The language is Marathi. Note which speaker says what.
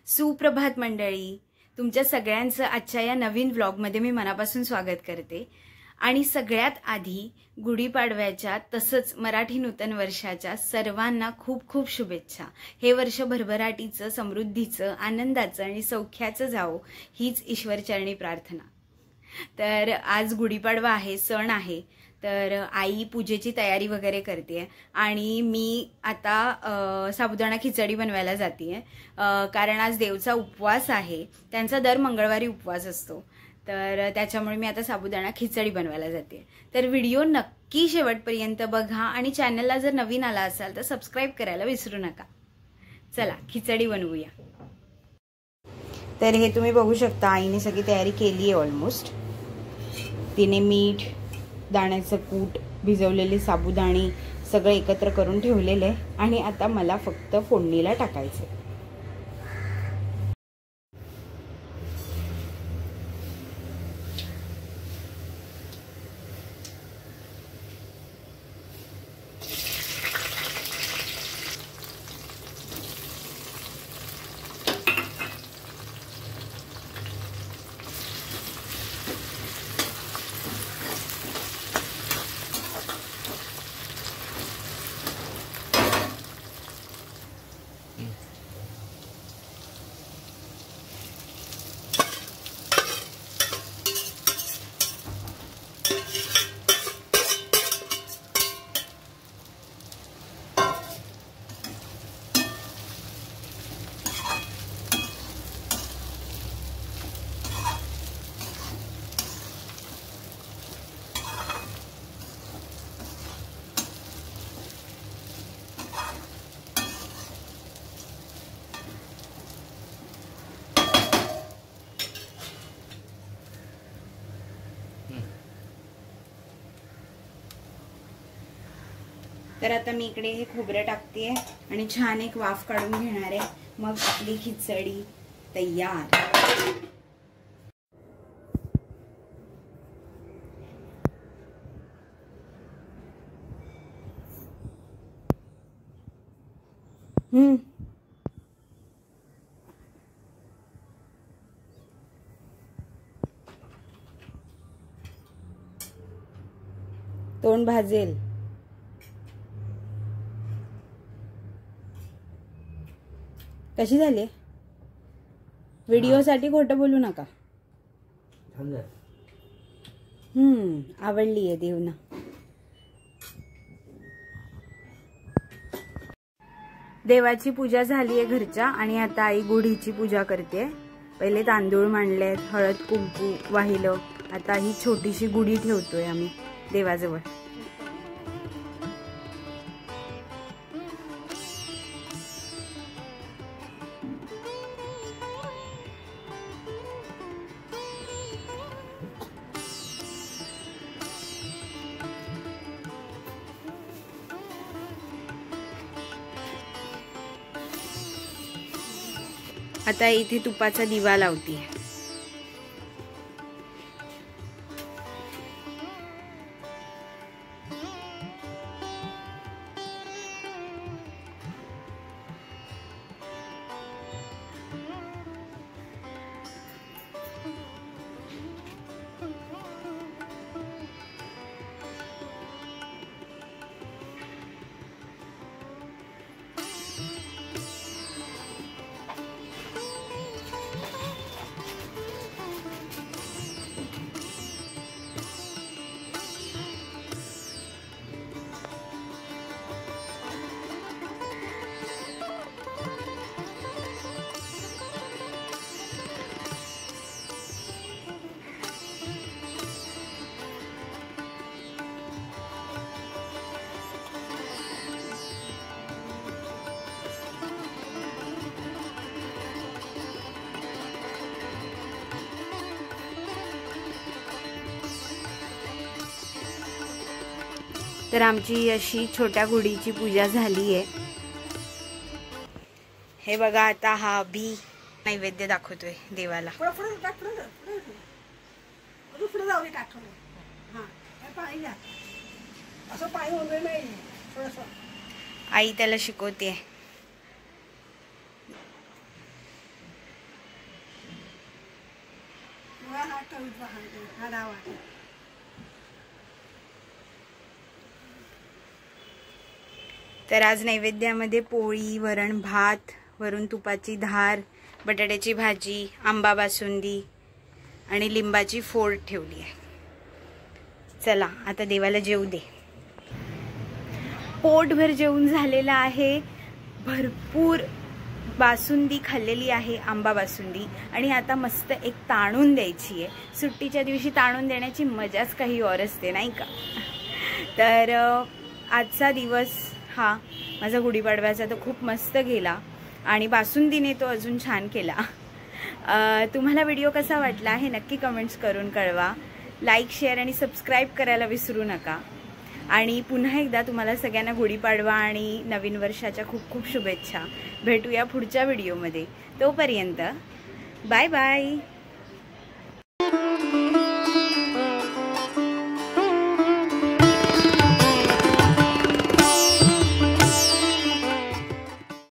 Speaker 1: सुप्रभात मंडळी, तुमच्या सगळ्यांचं आजच्या या नवीन व्लॉगमध्ये मी मनापासून स्वागत करते। आणि सगळ्यात आधी गुढीपाडव्याच्या तसंच मराठी नूतन वर्षाच्या सर्वांना खूप खूप शुभेच्छा। हे वर्ष भरभराटीचं, समृद्धीचं, आनंदाचं आणि सौख्याचं जावो हीच ईश्वरचरणी प्रार्थना। तर आज गुढीपाडवा आहे, सण आहे, तर आई पूजेची तयारी वगैरे करते आणि मी आता साबुदाणा खिचडी बनवायला जाते कारण आज देवचा उपवास आहे। त्यांचा दर मंगळवारी उपवास असतो, तर त्याच्यामुळे मी आता साबुदाणा खिचडी बनवायला जाते। तर व्हिडिओ नक्की शेवटपर्यंत बघा आणि चॅनलला जर नवीन आला असाल तर सबस्क्राइब करायला विसरू नका। चला खिचडी बनवूया। तर हे तुम्ही बघू शकता, आईने सगळी तयारी केली आहे ऑलमोस्ट। तिने मीठ, दाण्याचं कूट, भिजवलेले साबुदाणे सगळं एकत्र करून ठेवलेले आहे आणि आता मला फक्त फोडणीला टाकायचं। तर आता मी इकडे हे खोबरं टाकते आणि छान एक वाफ काढून घेणार आहे, मग आपली खिचडी तयार। तोंड भाजेल। कशी झाली? व्हिडिओसाठी खोटं बोलू नका। आवडली आहे देवना। देवाची पूजा झाली आहे घरच्या आणि आता आई गुढीची पूजा करते। पहिले तांदूळ मांडलेत, हळद कुंकू वाहिलं, आता ही छोटीशी गुढी ठेवतोय आम्ही देवाजवळ। आता इथे तुपाचा दिवा लावते। तर आमची अशी छोट्या गुढीची पूजा झाली आहे। हे बघा, आता हा बी नैवेद्य दाखवतोय देवाला। आई त्याला शिकवते। तर आज नैवेद्यामध्ये पोळी, वरण भात, वरून तुपाची धार, बटाट्याची भाजी, आंबा बासुंदी आणि लिंबाची फोड ठेवली आहे. चला आता देवाला जेवू दे. पोटभर जेवून झालेलं आहे. भरपूर बासुंदी खाल्लेली आहे, आंबा बासुंदी. आणि आता मस्त एक ताणून द्यायची आहे. सुट्टीच्या दिवशी ताणून देण्याची मजाच काही और असते नाही का. तर आजचा दिवस हा माझा गुढीपाडव्याचा तर खूप मस्त गेला आणि बासुंदीने तो अजून छान केला. तुम्हाला व्हिडिओ कसा वाटला हे नक्की कमेंट्स करून कळवा. लाईक, शेअर आणि सबस्क्राईब करायला विसरू नका. आणि पुन्हा एकदा तुम्हाला सगळ्यांना गुढीपाडवा आणि नवीन वर्षाच्या खूप खूप शुभेच्छा. भेटूया पुढच्या व्हिडिओमध्ये. तोपर्यंत बाय बाय.